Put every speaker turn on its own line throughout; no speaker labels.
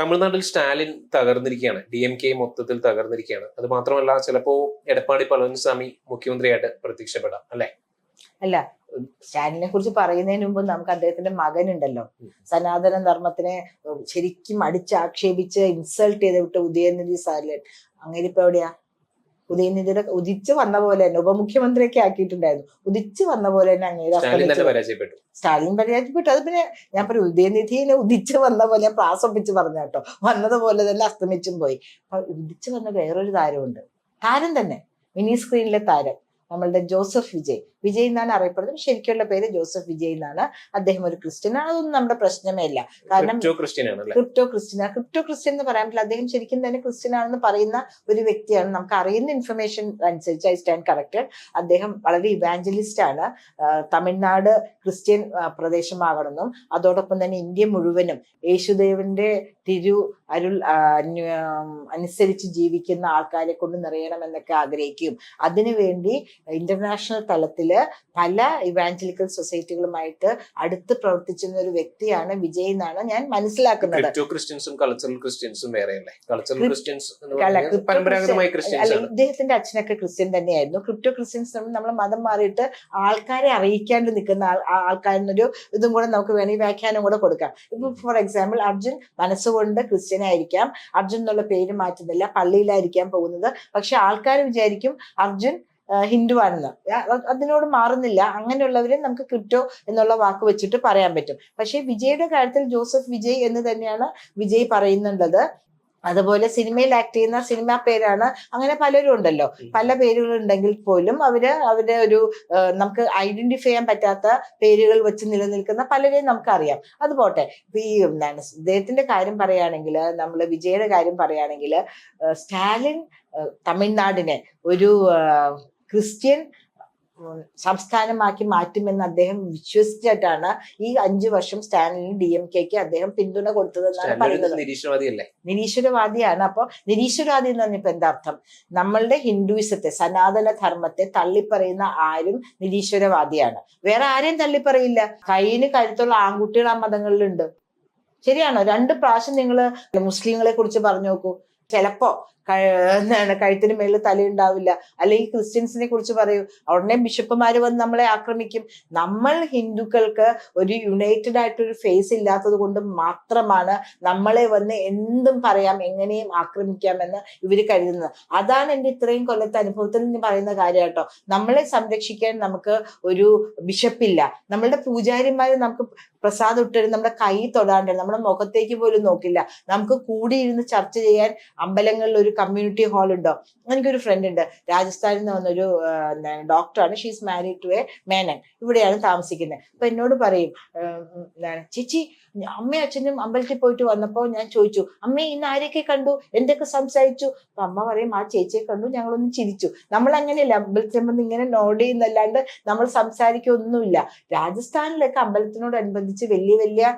തമിഴ്നാട്ടിൽ സ്റ്റാലിൻ തകർന്നിരിക്കുകയാണ്, DMK മൊത്തത്തിൽ തകർന്നിരിക്കുകയാണ്. അത് മാത്രമല്ല, ചിലപ്പോ എടപ്പാടി പളനിസ്വാമി മുഖ്യമന്ത്രിയായിട്ട് പ്രത്യക്ഷപ്പെടാം അല്ലെ?
അല്ല, സ്റ്റാലിനെ കുറിച്ച് പറയുന്നതിന് മുമ്പ് നമുക്ക് അദ്ദേഹത്തിന്റെ മകനുണ്ടല്ലോ, സനാതന ധർമ്മത്തിനെ ശരിക്കും അടിച്ചാക്ഷേപിച്ച് ഇൻസൾട്ട് ചെയ്ത് വിട്ട് ഉദയനിധി സ്റ്റാലിൻ. അങ്ങനെ ഇപ്പൊ എവിടെയാ? ഉദയനിധിയുടെ ഉദിച്ചു വന്ന പോലെ തന്നെ ഉപമുഖ്യമന്ത്രിയൊക്കെ ആക്കിയിട്ടുണ്ടായിരുന്നു. ഉദിച്ചു വന്ന പോലെ തന്നെ അങ്ങനെ സ്റ്റാലിൻ പരാജയപ്പെട്ടു. അത് പിന്നെ ഞാൻ പറയും, ഉദയനിധിനെ ഉദിച്ചു വന്ന പോലെ ഞാൻ പ്രാസംഭിച്ച് പറഞ്ഞ കേട്ടോ, വന്നതുപോലെ തന്നെ അസ്തമിച്ചും പോയി. അപ്പൊ ഉദിച്ചു വന്ന വേറൊരു താരമുണ്ട്, താരം തന്നെ, മിനി സ്ക്രീനിലെ താരം, നമ്മളുടെ ജോസഫ് വിജയ് എന്നാണ് അറിയപ്പെടുന്നത്. ശരിക്കുള്ള പേര് ജോസഫ് വിജയ് എന്നാണ്. അദ്ദേഹം ഒരു ക്രിസ്ത്യനാണ്. അതൊന്നും നമ്മുടെ പ്രശ്നമേ ഇല്ല. കാരണം ക്രിപ്റ്റോ ക്രിസ്ത്യൻ എന്ന് പറയാൻ പറ്റില്ല. അദ്ദേഹം ശരിക്കും തന്നെ ക്രിസ്ത്യൻ ആണെന്ന് പറയുന്ന ഒരു വ്യക്തിയാണ്. നമുക്ക് അറിയുന്ന ഇൻഫർമേഷൻ അനുസരിച്ച് ഐ സ്റ്റാൻഡ് കറക്റ്റഡ്. അദ്ദേഹം വളരെ ഇവാഞ്ചലിസ്റ്റ് ആണ്. തമിഴ്നാട് ക്രിസ്ത്യൻ പ്രദേശമാകണമെന്നും അതോടൊപ്പം തന്നെ ഇന്ത്യ മുഴുവനും യേശുദേവന്റെ തിരു അരുൾ അനുസരിച്ച് ജീവിക്കുന്ന ആൾക്കാരെ കൊണ്ട് നിറയണമെന്നൊക്കെ ആഗ്രഹിക്കും. അതിനുവേണ്ടി ഇന്റർനാഷണൽ തലത്തില് പല ഇവാഞ്ചലിക്കൽ സൊസൈറ്റികളുമായിട്ട് അടുത്ത് പ്രവർത്തിച്ചിരുന്ന ഒരു വ്യക്തിയാണ് വിജയ് എന്നാണ് ഞാൻ മനസ്സിലാക്കുന്നത്. ഇദ്ദേഹത്തിന്റെ അച്ഛനൊക്കെ ക്രിസ്ത്യൻ തന്നെയായിരുന്നു. ക്രിപ്റ്റോ ക്രിസ്ത്യൻസ് നമ്മൾ മതം മാറിയിട്ട് ആൾക്കാരെ അറിയിക്കാണ്ട് നിൽക്കുന്ന ആൾക്കാരിനൊരു ഇതും കൂടെ നമുക്ക് വേണമെങ്കിൽ വ്യാഖ്യാനം കൂടെ കൊടുക്കാം. ഇപ്പൊ ഫോർ എക്സാമ്പിൾ, അർജുൻ മനസ്സുകൊണ്ട് ക്രിസ്ത്യൻ ആയിരിക്കാം, അർജുൻ എന്നുള്ള പേര് മാറ്റുന്നില്ല, പള്ളിയിലായിരിക്കാൻ പോകുന്നത്, പക്ഷെ ആൾക്കാർ വിചാരിക്കും അർജുൻ ഹിന്ദു ആണെന്ന്. അതിനോട് മാറുന്നില്ല. അങ്ങനെയുള്ളവരെ നമുക്ക് ക്രിപ്റ്റോ എന്നുള്ള വാക്ക് വെച്ചിട്ട് പറയാൻ പറ്റും. പക്ഷെ വിജയുടെ കാര്യത്തിൽ ജോസഫ് വിജയ് എന്ന് തന്നെയാണ് വിജയ് പറയുന്നുള്ളത്. അതുപോലെ സിനിമയിൽ ആക്ട് ചെയ്യുന്ന സിനിമ പേരാണ്. അങ്ങനെ പലരും ഉണ്ടല്ലോ, പല പേരുകൾ ഉണ്ടെങ്കിൽ പോലും അവരുടെ ഒരു നമുക്ക് ഐഡന്റിഫൈ ചെയ്യാൻ പറ്റാത്ത പേരുകൾ വെച്ച് നിലനിൽക്കുന്ന പലരെയും നമുക്കറിയാം. അത് പോട്ടെ. ഈ ഇദ്ദേഹത്തിന്റെ കാര്യം പറയുകയാണെങ്കിൽ, നമ്മള് വിജയുടെ കാര്യം പറയുകയാണെങ്കിൽ, സ്റ്റാലിൻ തമിഴ്നാടിനെ ഒരു ക്രിസ്ത്യൻ സംസ്ഥാനമാക്കി മാറ്റുമെന്ന് അദ്ദേഹം വിശ്വസിച്ചിട്ടാണ് ഈ 5 വർഷം സ്റ്റാലിന് DMKക്ക് അദ്ദേഹം പിന്തുണ കൊടുത്തതെന്നാണ് പറയുന്നത്. നിരീശ്വരവാദിയാണ്. അപ്പൊ നിരീശ്വരവാദി എന്ന് പറഞ്ഞപ്പോ എന്താ അർത്ഥം? നമ്മളുടെ ഹിന്ദുയിസത്തെ, സനാതന ധർമ്മത്തെ തള്ളിപ്പറയുന്ന ആരും നിരീശ്വരവാദിയാണ്. വേറെ ആരെയും തള്ളിപ്പറയില്ല. കയ്യിന് കരുത്തുള്ള ആൺകുട്ടികൾ ആ മതങ്ങളിലുണ്ട്. ശരിയാണോ? 2 പ്രാവശ്യം നിങ്ങള് മുസ്ലിങ്ങളെ കുറിച്ച് പറഞ്ഞു നോക്കൂ. ചിലപ്പോ കഴുത്തിന് മേളിൽ തലയുണ്ടാവില്ല. അല്ലെങ്കിൽ ക്രിസ്ത്യൻസിനെ കുറിച്ച് പറയൂ, ഉടനെ ബിഷപ്പുമാര് വന്ന് നമ്മളെ ആക്രമിക്കും. നമ്മൾ ഹിന്ദുക്കൾക്ക് ഒരു യുണൈറ്റഡ് ആയിട്ടൊരു ഫേസ് ഇല്ലാത്തത് കൊണ്ട് മാത്രമാണ് നമ്മളെ വന്ന് എന്തും പറയാം, എങ്ങനെയും ആക്രമിക്കാമെന്ന് ഇവര് കരുതുന്നത്. അതാണ് എൻ്റെ ഇത്രയും കൊല്ലത്തെ അനുഭവത്തിൽ നിന്ന് പറയുന്ന കാര്യം കേട്ടോ. നമ്മളെ സംരക്ഷിക്കാൻ നമുക്ക് ഒരു ബിഷപ്പില്ല. നമ്മളുടെ പൂജാരിമാര് നമുക്ക് പ്രസാദം ഇട്ടരും, നമ്മുടെ കൈ തൊടാണ്ട്, നമ്മുടെ മുഖത്തേക്ക് പോലും നോക്കില്ല. നമുക്ക് കൂടിയിരുന്ന് ചർച്ച ചെയ്യാൻ അമ്പലങ്ങളിൽ ഒരു കമ്മ്യൂണിറ്റി ഹാൾ ഉണ്ടോ? എനിക്കൊരു ഫ്രണ്ട് ഉണ്ട്, രാജസ്ഥാനിൽ നിന്ന് വന്നൊരു ഡോക്ടറാണ്. She's married to a Menon. ഇവിടെയാണ് താമസിക്കുന്നത്. അപ്പൊ എന്നോട് പറയും, ചേച്ചി അമ്മയും അച്ഛനും അമ്പലത്തിൽ പോയിട്ട് വന്നപ്പോ ഞാൻ ചോദിച്ചു, അമ്മേ ഇന്ന് ആരെയൊക്കെ കണ്ടു, എന്തൊക്കെ സംസാരിച്ചു? അപ്പൊ അമ്മ പറയും, ആ ചേച്ചിയെ കണ്ടു, ഞങ്ങളൊന്ന് ചിരിച്ചു. നമ്മൾ അങ്ങനെയല്ല, അമ്പലത്തിൽ വന്ന് ഇങ്ങനെ നോഡ് ചെയ്യുന്നല്ലാണ്ട് നമ്മൾ സംസാരിക്കൊന്നുമില്ല. രാജസ്ഥാനിലൊക്കെ അമ്പലത്തിനോടനുബന്ധിച്ച് വലിയ വലിയ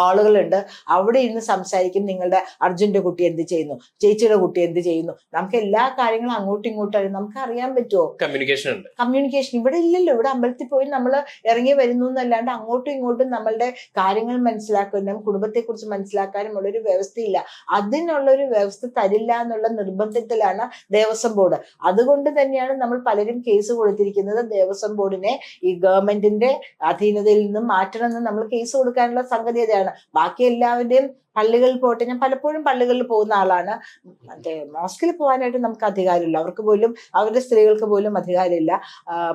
ആളുകളുണ്ട്. അവിടെ ഇരുന്ന് സംസാരിക്കും, നിങ്ങളുടെ അർജുന്റെ കുട്ടി എന്ത് ചെയ്യുന്നു, ചേച്ചിയുടെ കുട്ടി എന്ത് ചെയ്യുന്നു, നമുക്ക് എല്ലാ കാര്യങ്ങളും അങ്ങോട്ടും ഇങ്ങോട്ടും നമുക്ക് അറിയാൻ പറ്റുമോ? കമ്മ്യൂണിക്കേഷൻ ഇവിടെ ഇല്ലല്ലോ. ഇവിടെ അമ്പലത്തിൽ പോയി നമ്മൾ ഇറങ്ങി വരുന്നു എന്നല്ലാണ്ട് അങ്ങോട്ടും ഇങ്ങോട്ടും നമ്മളുടെ കാര്യങ്ങൾ മനസ്സിലാക്കാനും കുടുംബത്തെ കുറിച്ച് മനസ്സിലാക്കാനും ഉള്ളൊരു വ്യവസ്ഥയില്ല. അതിനുള്ളൊരു വ്യവസ്ഥ തരില്ല എന്നുള്ള നിർബന്ധത്തിലാണ് ദേവസ്വം ബോർഡ്. അതുകൊണ്ട് തന്നെയാണ് നമ്മൾ പലരും കേസ് കൊടുത്തിരിക്കുന്നത്. ദേവസ്വം ബോർഡിനെ ഈ ഗവൺമെന്റിന്റെ അധീനതയിൽ നിന്നും മാറ്റണമെന്ന് നമ്മൾ കേസ് കൊടുക്കാനുള്ള സംഗതി. ബാക്കി എല്ലാവരുടെയും പള്ളികളിൽ പോട്ടെ, ഞാൻ പലപ്പോഴും പള്ളികളിൽ പോകുന്ന ആളാണ്. മറ്റേ മോസ്കിൽ പോകാനായിട്ട് നമുക്ക് അധികാരമില്ല, അവർക്ക് പോലും, അവരുടെ സ്ത്രീകൾക്ക് പോലും അധികാരമില്ല.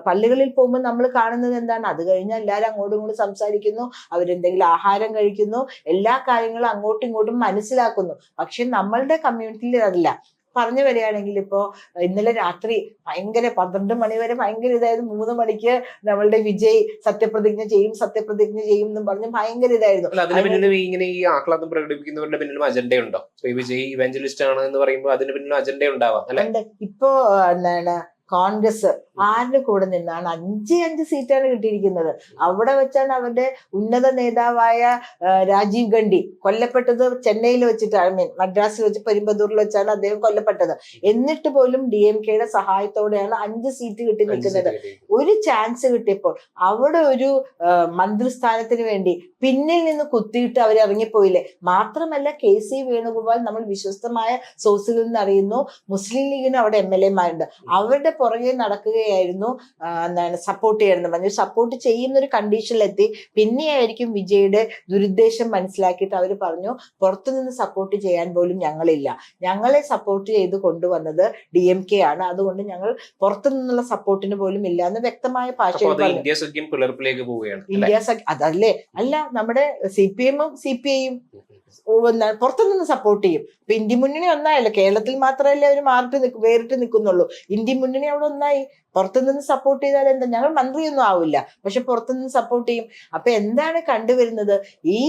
പള്ളികളിൽ പോകുമ്പോൾ നമ്മൾ കാണുന്നത് എന്താണ്? അത് കഴിഞ്ഞാൽ എല്ലാവരും അങ്ങോട്ടും ഇങ്ങോട്ടും സംസാരിക്കുന്നു, അവരെന്തെങ്കിലും ആഹാരം കഴിക്കുന്നു, എല്ലാ കാര്യങ്ങളും അങ്ങോട്ടും ഇങ്ങോട്ടും മനസ്സിലാക്കുന്നു. പക്ഷെ നമ്മളുടെ കമ്മ്യൂണിറ്റിയിൽ അതല്ല. പറഞ്ഞു വരികയാണെങ്കിൽ ഇപ്പോ ഇന്നലെ രാത്രി ഭയങ്കര 12 മണി വരെ ഭയങ്കര ഇതായിരുന്നു. 3 മണിക്ക് നമ്മളുടെ വിജയ് സത്യപ്രതിജ്ഞ ചെയ്യും എന്നും പറഞ്ഞ് ഭയങ്കര ഇതായിരുന്നു.
അതിന് പിന്നിലും ഇങ്ങനെ ഈ ആഹ്ലാദം പ്രകടിപ്പിക്കുന്നവരുടെ പിന്നിലും അജണ്ട ഉണ്ടോ? വിജയ് ഇവാഞ്ചലിസ്റ്റ് ആണ് എന്ന് പറയുമ്പോൾ അതിന് പിന്നിലും അജണ്ട ഉണ്ടാവാം അല്ലെ?
ഇപ്പോ എന്താണ് കോൺഗ്രസ് ആരുടെ കൂടെ നിന്നാണ് 5 സീറ്റാണ് കിട്ടിയിരിക്കുന്നത്. അവിടെ വെച്ചാണ് അവരുടെ ഉന്നത നേതാവായ രാജീവ് ഗാന്ധി കൊല്ലപ്പെട്ടത്. ചെന്നൈയിൽ വെച്ചിട്ട്, ഐ മീൻ മദ്രാസിൽ വെച്ച്, പെരുമ്പദൂരിൽ വെച്ചാണ് അദ്ദേഹം കൊല്ലപ്പെട്ടത്. എന്നിട്ട് പോലും DMKയുടെ സഹായത്തോടെയാണ് 5 സീറ്റ് കിട്ടി നിൽക്കുന്നത്. ഒരു ചാൻസ് കിട്ടിയപ്പോൾ അവിടെ ഒരു മന്ത്രിസ്ഥാനത്തിന് വേണ്ടി പിന്നിൽ നിന്ന് കുത്തിയിട്ട് അവർ ഇറങ്ങിപ്പോയില്ലേ. മാത്രമല്ല KC വേണുഗോപാൽ, നമ്മൾ വിശ്വസ്തമായ സോഴ്സുകളിൽ നിന്ന് അറിയുന്നു, മുസ്ലിം ലീഗിന് അവിടെ MLA-മാരുണ്ട്. അവരുടെ പുറകെ നടക്കുകയായിരുന്നു, സപ്പോർട്ട് ചെയ്യുന്നത്. പറഞ്ഞു സപ്പോർട്ട് ചെയ്യുന്ന ഒരു കണ്ടീഷനിലെത്തി. പിന്നെയായിരിക്കും വിജയുടെ ദുരുദ്ദേശം മനസ്സിലാക്കിയിട്ട് അവർ പറഞ്ഞു, പുറത്തുനിന്ന് സപ്പോർട്ട് ചെയ്യാൻ പോലും ഞങ്ങളില്ല, ഞങ്ങളെ സപ്പോർട്ട് ചെയ്ത് കൊണ്ടുവന്നത് DMK ആണ്, അതുകൊണ്ട് ഞങ്ങൾ പുറത്തു നിന്നുള്ള സപ്പോർട്ടിന് പോലും ഇല്ല എന്ന് വ്യക്തമായ ഭാഷയിൽ പറഞ്ഞു.
ഇന്ത്യ സഖ്യം പിളർപ്പിലേക്ക് പോവുകയാണ്.
ഇന്ത്യ സഖ്യം അതല്ലേ, അല്ല നമ്മുടെ CPM-ഉം CPI-യും പുറത്തുനിന്ന് സപ്പോർട്ട് ചെയ്യും. ഇപ്പൊ ഇന്ത്യ മുന്നണി ഒന്നായല്ലോ, കേരളത്തിൽ മാത്രമല്ലേ അവർ വേറിട്ട് നിൽക്കുന്നുള്ളൂ. ഇന്ത്യ മുന്നണി അവിടെ ഒന്നായി. പുറത്തുനിന്ന് സപ്പോർട്ട് ചെയ്താൽ എന്താ, ഞങ്ങൾ മന്ത്രിയൊന്നും ആവില്ല, പക്ഷെ പുറത്തുനിന്ന് സപ്പോർട്ട് ചെയ്യും. അപ്പൊ എന്താണ് കണ്ടുവരുന്നത്, ഈ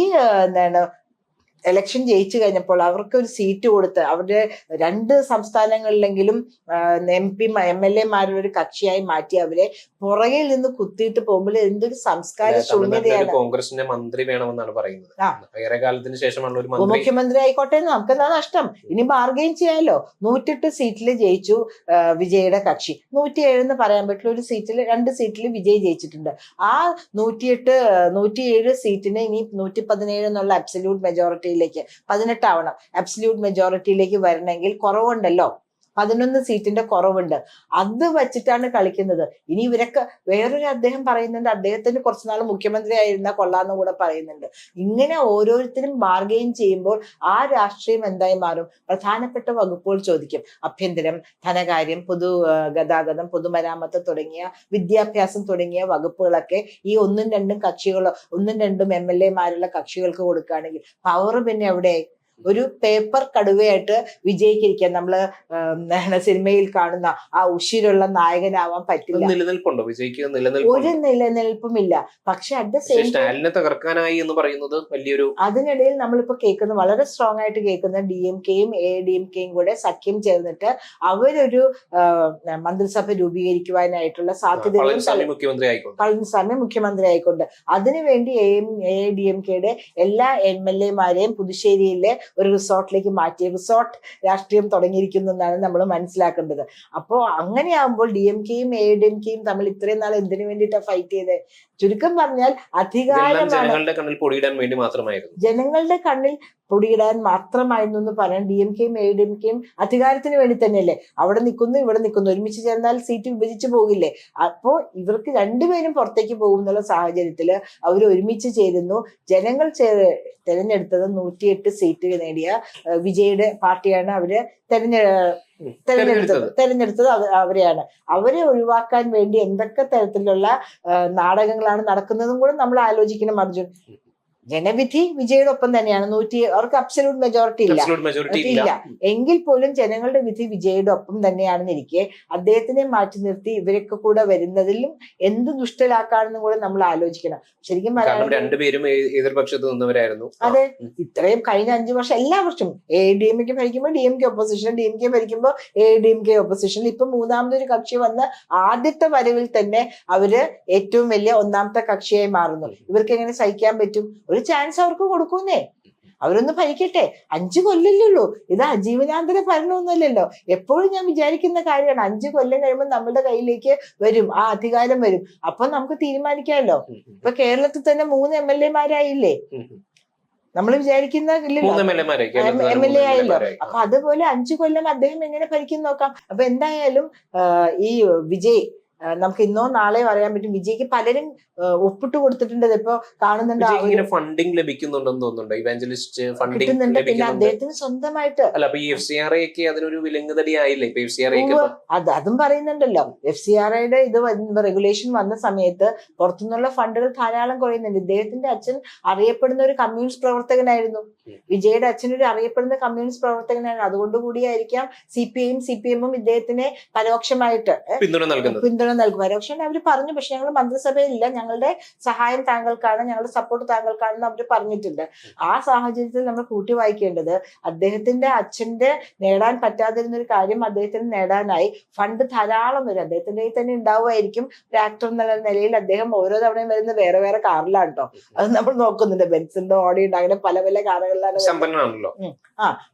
ഇലക്ഷൻ ജയിച്ചു കഴിഞ്ഞപ്പോൾ അവർക്ക് ഒരു സീറ്റ് കൊടുത്ത് അവരുടെ 2 സംസ്ഥാനങ്ങളിലെങ്കിലും MLA-മാരുടെ ഒരു കക്ഷിയായി മാറ്റി അവരെ പുറകിൽ നിന്ന് കുത്തിയിട്ട് പോകുമ്പോൾ എന്തൊരു സംസ്കാര ശൂന്യതയാണ്.
കോൺഗ്രസിന്റെ മന്ത്രി വേണമെന്നാണ് പറയുന്നത്. ഏറെ കാലത്തിന് ശേഷമാണ് ഒരു
ഉപമുഖ്യമന്ത്രി ആയിക്കോട്ടെ, നമുക്ക് എന്താ നഷ്ടം, ഇനി ബാർഗെയിൻ ചെയ്യാലോ. 108 സീറ്റിൽ ജയിച്ചു വിജയുടെ കക്ഷി. 107 എന്ന് പറയാൻ പറ്റില്ല, ഒരു സീറ്റിൽ 2 സീറ്റിൽ വിജയ് ജയിച്ചിട്ടുണ്ട്. ആ 107 സീറ്റിനെ ഇനി 117 എന്നുള്ള അബ്സല്യൂട്ട് മെജോറിറ്റി 18 ആവണം. അബ്സല്യൂട്ട് മെജോറിറ്റിയിലേക്ക് വരണമെങ്കിൽ കുറവുണ്ടല്ലോ, 11 സീറ്റിന്റെ കുറവുണ്ട്. അത് വെച്ചിട്ടാണ് കളിക്കുന്നത്. ഇനി ഇവരൊക്കെ വേറൊരു അദ്ദേഹം പറയുന്നുണ്ട്, അദ്ദേഹത്തിന് കുറച്ചുനാൾ മുഖ്യമന്ത്രി ആയിരുന്ന കൊള്ളാന്ന് കൂടെ പറയുന്നുണ്ട്. ഇങ്ങനെ ഓരോരുത്തരും ബാർഗെയിൻ ചെയ്യുമ്പോൾ ആ രാഷ്ട്രീയം എന്തായി മാറും, പ്രധാനപ്പെട്ട വകുപ്പുകൾ ചോദിക്കും. ആഭ്യന്തരം, ധനകാര്യം, ഗതാഗതം, പൊതുമരാമത്ത് തുടങ്ങിയ, വിദ്യാഭ്യാസം തുടങ്ങിയ വകുപ്പുകളൊക്കെ ഈ 1ഉം 2ഉം കക്ഷികളോ 1ഉം 2ഉം MLA-മാരുള്ള കക്ഷികൾക്ക് കൊടുക്കുകയാണെങ്കിൽ പവർ പിന്നെ എവിടെയായി? ഒരു പേപ്പർ കടുവയായിട്ട് വിജയിക്കിരിക്കാൻ നമ്മള് സിനിമയിൽ കാണുന്ന ആ ഉശിരുള്ള നായകനാവാൻ പറ്റില്ല.
നിലനിൽപ്പുണ്ടോ വിജയിക്ക്?
ഒരു നിലനിൽപ്പുമില്ല. പക്ഷെ അറ്റ് ദ സെയിം
സ്റ്റാലിനെ തകർക്കാനായി എന്ന് പറയുന്നത് വലിയൊരു,
അതിനിടയിൽ നമ്മളിപ്പോ കേൾക്കുന്ന, വളരെ സ്ട്രോങ് ആയിട്ട് കേൾക്കുന്ന DMK-യും ADMK-യും കൂടെ സഖ്യം ചേർന്നിട്ട് അവരൊരു മന്ത്രിസഭ രൂപീകരിക്കുവാനായിട്ടുള്ള സാധ്യതകളും, പളനിസ്വാമി മുഖ്യമന്ത്രി ആയിക്കൊണ്ട് അതിനുവേണ്ടി ADMK-യുടെ എല്ലാ MLA-മാരെയും പുതുശ്ശേരിയിലെ ഒരു റിസോർട്ടിലേക്ക് മാറ്റി, റിസോർട്ട് രാഷ്ട്രീയം തുടങ്ങിയിരിക്കുന്നു എന്നാണ് നമ്മൾ മനസ്സിലാക്കേണ്ടത്. അപ്പോ അങ്ങനെയാകുമ്പോൾ DMK-യും ADMK-യും തമ്മിൽ ഇത്രയും നാൾ എന്തിനു വേണ്ടിയിട്ടാണ് ഫൈറ്റ് ചെയ്തത്? ചുരുക്കം പറഞ്ഞാൽ അധികാരമാണ്.
ജനങ്ങളുടെ കണ്ണിൽ പൊടിയിടാൻ വേണ്ടി മാത്രമായിരുന്നു.
ജനങ്ങളുടെ കണ്ണിൽ പൊടിയിടാൻ മാത്രമായിരുന്നു എന്ന് പറയാൻ DMK-യും ADMK-യും അധികാരത്തിന് വേണ്ടി തന്നെയല്ലേ അവിടെ നിൽക്കുന്നു, ഇവിടെ നിൽക്കുന്നു, ഒരുമിച്ച് ചേർന്നാൽ സീറ്റ് വിഭജിച്ചു പോകില്ലേ? അപ്പോ ഇവർക്ക് രണ്ടുപേരും പുറത്തേക്ക് പോകും എന്നുള്ള സാഹചര്യത്തിൽ അവർ ഒരുമിച്ച് ചേരുന്നു. ജനങ്ങൾ തെരഞ്ഞെടുത്തത് 108 സീറ്റ് നേടിയ വിജയുടെ പാർട്ടിയാണ് അവര് തെരഞ്ഞെടുത്തത് അവരെയാണ്. അവരെ ഒഴിവാക്കാൻ വേണ്ടി എന്തൊക്കെ തരത്തിലുള്ള നാടകങ്ങളാണ് നടക്കുന്നതും കൂടെ നമ്മൾ ആലോചിക്കണം അർജുൻ. ജനവിധി വിജയുടെ ഒപ്പം തന്നെയാണ്. അവർക്ക് അബ്സല്യൂട്ട് മെജോറിറ്റി ഇല്ല എങ്കിൽ പോലും ജനങ്ങളുടെ വിധി വിജയുടെ ഒപ്പം തന്നെയാണെന്നിരിക്കെ അദ്ദേഹത്തിനെ മാറ്റി നിർത്തി ഇവരൊക്കെ കൂടെ വരുന്നതിലും എന്ത് ദുഷ്ടലാക്കാണെന്നും കൂടെ നമ്മൾ ആലോചിക്കണം. ശരിക്കും
രണ്ടുപേരും എതിർപക്ഷത്ത് നിന്നവരായിരുന്നു.
അതെ, ഇത്രയും കഴിഞ്ഞ 5 വർഷം എല്ലാ വർഷവും ADMK ഭരിക്കുമ്പോൾ DMK ഒപ്പോസിഷൻ, DMK ഭരിക്കുമ്പോൾ ADMK ഒപ്പോസിഷൻ. ഇപ്പൊ മൂന്നാമതൊരു കക്ഷി വന്ന് ആദ്യത്തെ വരവിൽ തന്നെ അവര് ഏറ്റവും വലിയ ഒന്നാമത്തെ കക്ഷിയായി മാറുന്നു. ഇവർക്ക് എങ്ങനെ സഹിക്കാൻ പറ്റും? ഒരു ചാൻസ് അവർക്ക് കൊടുക്കുന്നേ, അവരൊന്ന് ഭരിക്കട്ടെ. 5 കൊല്ലല്ലേ ഇത് അജീവനാന്തര ഭരണമൊന്നുമല്ലല്ലോ. എപ്പോഴും ഞാൻ വിചാരിക്കുന്ന കാര്യമാണ്, 5 കൊല്ലം കഴിയുമ്പോൾ നമ്മുടെ കയ്യിലേക്ക് വരും, ആ അധികാരം വരും. അപ്പൊ നമുക്ക് തീരുമാനിക്കാമല്ലോ. ഇപ്പൊ കേരളത്തിൽ തന്നെ 3 MLA-മാരായില്ലേ, നമ്മൾ വിചാരിക്കുന്ന MLA ആയല്ലോ. അപ്പൊ അതുപോലെ 5 കൊല്ലം അദ്ദേഹം എങ്ങനെ ഭരിക്കും നോക്കാം. അപ്പൊ എന്തായാലും ഈ വിജയ് നമുക്ക് ഇന്നോ നാളെയോ അറിയാൻ പറ്റും. വിജയ്ക്ക് പലരും ഒപ്പിട്ട് കൊടുത്തിട്ടുണ്ട്. ഇപ്പൊ കാണുന്നുണ്ട്,
ഫണ്ടിങ് ലഭിക്കുന്നുണ്ടെന്ന് തോന്നുന്നുണ്ട്. ഇവാഞ്ചലിസ്റ്റ്
കിട്ടുന്നുണ്ട്. പിന്നെ അദ്ദേഹത്തിന് സ്വന്തമായിട്ട്
അതിനൊരു വിലങ്ങുതടി ആയില്ലേ
അതും പറയുന്നുണ്ടല്ലോ. FCRA-യുടെ ഇത് റെഗുലേഷൻ വന്ന സമയത്ത് പുറത്തുനിന്നുള്ള ഫണ്ടുകൾ ധാരാളം കുറയുന്നുണ്ട്. ഇദ്ദേഹത്തിന്റെ അച്ഛൻ അറിയപ്പെടുന്ന ഒരു കമ്മ്യൂണിസ്റ്റ് പ്രവർത്തകനായിരുന്നു. വിജയുടെ അച്ഛൻ ഒരു അറിയപ്പെടുന്ന കമ്മ്യൂണിസ്റ്റ് പ്രവർത്തകനായിരുന്നു. അതുകൊണ്ട് കൂടിയായിരിക്കാം CPI-യും CPM-ഉം ഇദ്ദേഹത്തിനെ പരോക്ഷമായിട്ട് പിന്തുണ പിന്തുണ നൽകുമായിരുന്നു. പക്ഷെ അവർ പറഞ്ഞു, പക്ഷെ ഞങ്ങൾ മന്ത്രിസഭയിലില്ല, ഞങ്ങളുടെ സഹായം താങ്കൾക്കാണ്, ഞങ്ങളുടെ സപ്പോർട്ട് താങ്കൾക്കാണെന്ന് അവർ പറഞ്ഞിട്ടുണ്ട്. ആ സാഹചര്യത്തിൽ നമ്മൾ കൂട്ടി വായിക്കേണ്ടത്, അദ്ദേഹത്തിന്റെ അച്ഛന്റെ നേടാൻ പറ്റാതിരുന്ന ഒരു കാര്യം അദ്ദേഹത്തിന് നേടാനായി ഫണ്ട് ധാരാളം വരും. അദ്ദേഹത്തിന്റെ കയ്യിൽ തന്നെ ഉണ്ടാവുമായിരിക്കും. ഒരു ആക്ടർ എന്നുള്ള നിലയിൽ അദ്ദേഹം ഓരോ തവണയും വരുന്നത് വേറെ വേറെ കാറിലാണ് കേട്ടോ. അത് നമ്മൾ നോക്കുന്നുണ്ട്. ബെൻസിന്റെ, ഓഡി ഉണ്ട്, അങ്ങനെ പല പല കാറുകളിലാണ്.
സമ്പന്നനാണല്ലോ.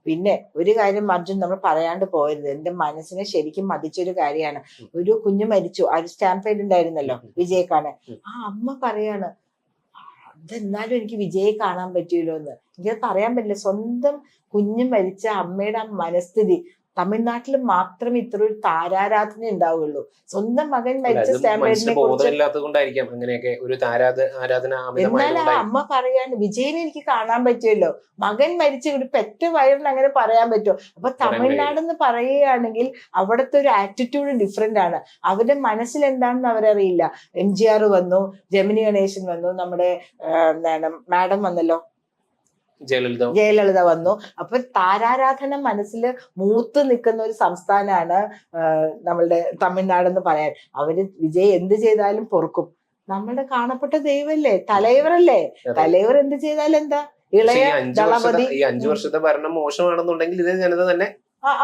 പിന്നെ ഒരു കാര്യം അർജുൻ നമ്മൾ പറയാണ്ട് പോയത്, എന്റെ മനസ്സിനെ ശരിക്കും മതിച്ചൊരു കാര്യമാണ്. ഒരു കുഞ്ഞു മരിച്ചു, ആ ഒരു സ്റ്റാമ്പേഡ് ഉണ്ടായിരുന്നല്ലോ വിജയെ കാണാൻ. ആ അമ്മ പറയാണ്, അതെന്നാലും എനിക്ക് വിജയെ കാണാൻ പറ്റിയല്ലോ എന്ന്. എനിക്കത് പറയാൻ പറ്റില്ല. സ്വന്തം കുഞ്ഞു മരിച്ച അമ്മയുടെ ആ മനസ്ഥിതി. തമിഴ്നാട്ടിൽ മാത്രമേ ഇത്ര ഒരു താരാരാധന ഉണ്ടാവുള്ളൂ. സ്വന്തം മകൻ മരിച്ച സ്റ്റാമ്പേഡിനെ
ബോധമില്ലാത്തതുകൊണ്ടായിരിക്കാം അങ്ങനെയൊക്കെ ഒരു ആരാധന.
എന്നാൽ ആ അമ്മ പറയാണ്, വിജയനെ എനിക്ക് കാണാൻ പറ്റുമല്ലോ, മകൻ മരിച്ച ഒരു പെറ്റ വയറിന് അങ്ങനെ പറയാൻ പറ്റുമോ? അപ്പൊ തമിഴ്നാട് എന്ന് പറയുകയാണെങ്കിൽ അവിടുത്തെ ഒരു ആറ്റിറ്റ്യൂഡ് ഡിഫറെന്റ് ആണ്. അവരുടെ മനസ്സിൽ എന്താണെന്ന് അവരറിയില്ല. MGR വന്നു, ജെമിനി ഗണേശൻ വന്നു, നമ്മുടെ എന്താണ് മാഡം വന്നല്ലോ, ജയലളിത വന്നു. അപ്പൊ താരാരാധന മനസ്സിൽ മൂത്ത് നിൽക്കുന്ന ഒരു സംസ്ഥാനമാണ് നമ്മളുടെ തമിഴ്നാട് എന്ന് പറയാൻ. അവര് വിജയ് എന്ത് ചെയ്താലും പൊറുക്കും. നമ്മളുടെ കാണപ്പെട്ട ദൈവല്ലേ, തലൈവറല്ലേ, തലൈവർ എന്ത് ചെയ്താലും എന്താ, ഇളയ ദളപതി.
ഈ 5 വർഷത്തെ ഭരണം മോശമാണെന്നുണ്ടെങ്കിൽ ഇതേ ജനത തന്നെ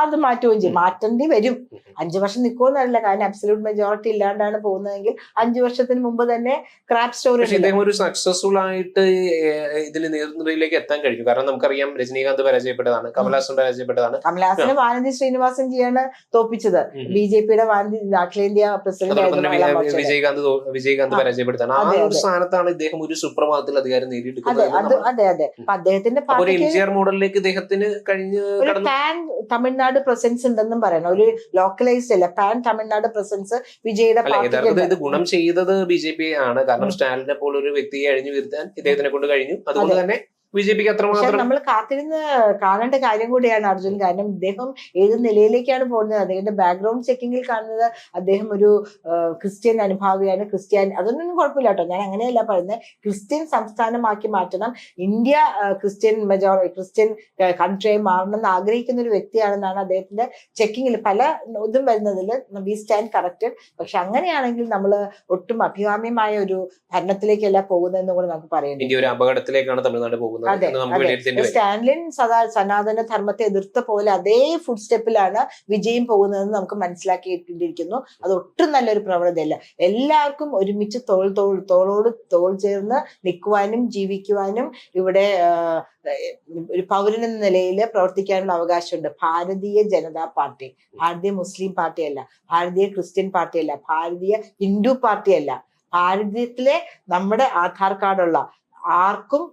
അത് മാറ്റുകയും ചെയ്യും. മാറ്റേണ്ടി വരും. 5 വർഷം നിൽക്കുമെന്നല്ല, കാരണം അബ്സല്യൂട്ട് മെജോറിറ്റി ഇല്ലാണ്ടാണ് പോകുന്നതെങ്കിൽ 5 വർഷത്തിന് മുമ്പ് തന്നെ ക്രാപ്പ് സ്റ്റോറി.
ഇദ്ദേഹം ഒരു സക്സസ്ഫുൾ ആയിട്ട് ഇതിന് നേതൃത്വത്തിലേക്ക് എത്താൻ കഴിഞ്ഞു. കാരണം നമുക്കറിയാം, രജനീകാന്ത് പരാജയപ്പെട്ടതാണ്, കമൽഹാസൻ പരാജയപ്പെട്ടതാണ്.
കമൽഹാസനെ വാനതി ശ്രീനിവാസൻ ജിയാണ് തോപ്പിച്ചത്. BJPയുടെ വാനതി അഖിലേന്ത്യാ പ്രസിഡന്റ്
വിജയകാന്ത് പരാജയപ്പെടുത്താണ്. ആ ഒരു സ്ഥാനത്താണ് ഇദ്ദേഹം ഒരു സുപ്രഭാതത്തിൽ അധികാരം നേടിയെടുക്കുന്നത്.
അതെ. അപ്പൊ അദ്ദേഹത്തിന്റെ
MGR മോഡലിലേക്ക് ഇദ്ദേഹത്തിന് കഴിഞ്ഞ്
തമിഴ്നാട് പ്രസൻസ് ഉണ്ടെന്നും പറയണം. ഒരു ലോക്കലൈസ്ഡ് അല്ല, പാൻ തമിഴ്നാട് പ്രസൻസ് വിജയുടെ
യഥാർത്ഥത്തിൽ ഇത് ഗുണം ചെയ്തത് BJP ആണ്. കാരണം സ്റ്റാലിനെ പോലെ ഒരു വ്യക്തിയെ അഴിഞ്ഞു വരുത്താൻ ഇദ്ദേഹത്തിനെ കൊണ്ട് കഴിഞ്ഞു. അതുകൊണ്ട് തന്നെ BJPക്ക് അത്രമാത്രം
നമ്മൾ കാത്തിരുന്ന് കാണേണ്ട കാര്യം കൂടിയാണ് അർജുൻ. കാരണം ഇദ്ദേഹം ഏത് നിലയിലേക്കാണ് പോകുന്നത്. അദ്ദേഹത്തിന്റെ ബാക്ക്ഗ്രൗണ്ട് ചെക്കിങ്ങിൽ കാണുന്നത് അദ്ദേഹം ഒരു ക്രിസ്ത്യൻ അനുഭാവിയാണ്. അതൊന്നും കുഴപ്പമില്ല കേട്ടോ, ഞാൻ അങ്ങനെയല്ല പറയുന്നത്. ക്രിസ്ത്യൻ സംസ്ഥാനമാക്കി മാറ്റണം, ഇന്ത്യ ക്രിസ്ത്യൻ കൺട്രിയായി മാറണം എന്ന് ആഗ്രഹിക്കുന്ന ഒരു വ്യക്തിയാണെന്നാണ് അദ്ദേഹത്തിന്റെ ചെക്കിങ്ങിൽ പല ഇതും വരുന്നതിൽ വി സ്റ്റാൻഡ് കറക്റ്റഡ്. പക്ഷെ അങ്ങനെയാണെങ്കിൽ നമ്മൾ ഒട്ടും അഭികാമ്യമായ ഒരു ഭരണത്തിലേക്കല്ല പോകുന്നതെന്ന് കൂടെ നമുക്ക് പറയാം.
ഇന്ത്യ ഒരു അപകടത്തിലേക്കാണ് തമിഴ്നാട് പോകുന്നത്.
സ്റ്റാൻലിൻ സനാതന ധർമ്മത്തെ എതിർത്ത പോലെ അതേ ഫുഡ് സ്റ്റെപ്പിലാണ് വിജയം പോകുന്നതെന്ന് നമുക്ക് മനസ്സിലാക്കിയിട്ടിരിക്കുന്നു. അത് ഒട്ടും നല്ലൊരു പ്രവണതയല്ല. എല്ലാവർക്കും ഒരുമിച്ച് തോളോട് തോൾ ചേർന്ന് നിൽക്കുവാനും ജീവിക്കുവാനും ഇവിടെ ഒരു പൗരൻ എന്ന നിലയിൽ പ്രവർത്തിക്കാനുള്ള അവകാശമുണ്ട്. ഭാരതീയ ജനതാ പാർട്ടി ഭാരതീയ മുസ്ലിം പാർട്ടിയല്ല, ഭാരതീയ ക്രിസ്ത്യൻ പാർട്ടിയല്ല, ഭാരതീയ ഹിന്ദു പാർട്ടിയല്ല. ഭാരതത്തിലെ നമ്മുടെ ആധാർ കാർഡുള്ള ആർക്കും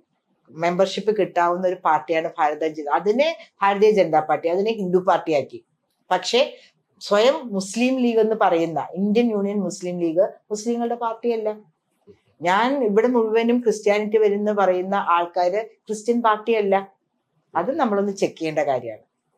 മെമ്പർഷിപ്പ് കിട്ടാവുന്ന ഒരു പാർട്ടിയാണ് ഭാരതീയ ജനതാ പാർട്ടി. അതിനെ ഹിന്ദു പാർട്ടിയാക്കി. പക്ഷെ സ്വയം മുസ്ലിം ലീഗ് എന്ന് പറയുന്ന ഇന്ത്യൻ യൂണിയൻ മുസ്ലിം ലീഗ് മുസ്ലിങ്ങളുടെ പാർട്ടിയല്ല. ഞാൻ ഇവിടെ മുഴുവനും ക്രിസ്ത്യാനിറ്റി വരുന്ന പറയുന്ന ആൾക്കാര് ക്രിസ്ത്യൻ പാർട്ടിയല്ല. അത് നമ്മളൊന്ന് ചെക്ക് ചെയ്യേണ്ട കാര്യമാണ്.